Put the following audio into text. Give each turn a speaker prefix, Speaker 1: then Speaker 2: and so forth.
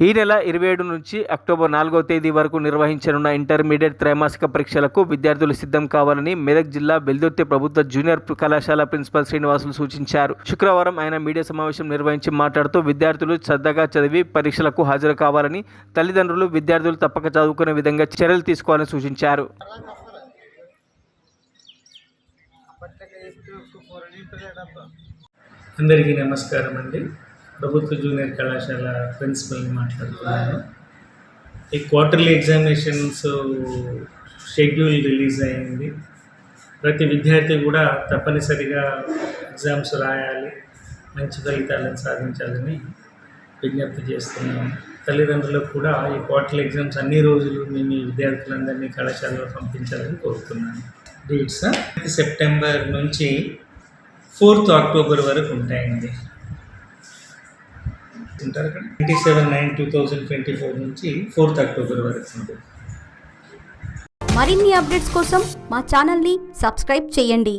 Speaker 1: ఈ నెల 27 నుంచి అక్టోబర్ 4వ తేదీ వరకు నిర్వహించనున్న ఇంటర్మీడియట్ త్రైమాసిక పరీక్షలకు విద్యార్థులు సిద్ధం కావాలని మెదక్ జిల్లా బెల్దుర్తి ప్రభుత్వ జూనియర్ కళాశాల ప్రిన్సిపల్ శ్రీనివాసులు సూచించారు. శుక్రవారం ఆయన మీడియా సమావేశం నిర్వహించి మాట్లాడుతూ విద్యార్థులు శ్రద్ధగా చదివి పరీక్షలకు హాజరు కావాలని, తల్లిదండ్రులు విద్యార్థులు తప్పక చదువుకునే విధంగా చర్యలు తీసుకోవాలని సూచించారు.
Speaker 2: అందరికీ నమస్కారం అండి. ప్రభుత్వ జూనియర్ కళాశాల ప్రిన్సిపల్ని మాట్లాడుతున్నాను. ఈ క్వార్టర్లీ ఎగ్జామినేషన్స్ షెడ్యూల్ రిలీజ్ అయింది. ప్రతి విద్యార్థి కూడా తప్పనిసరిగా ఎగ్జామ్స్ రాయాలి, మంచి ఫలితాలను సాధించాలని విజ్ఞప్తి చేస్తున్నాను. తల్లిదండ్రులకు కూడా ఈ క్వార్టర్లీ ఎగ్జామ్స్ అన్ని రోజులు మీ విద్యార్థులందరినీ కళాశాలలో పంపించాలని కోరుతున్నాను. డేట్స్ సెప్టెంబర్ నుంచి 4th అక్టోబర్ వరకు ఉంటాయండి. 27/9/2024 నుంచి 4th అక్టోబర్ వరకు ఉంటుంది.
Speaker 3: మరిన్ని అప్డేట్స్ కోసం మా ఛానల్ని సబ్స్క్రైబ్ చేయండి.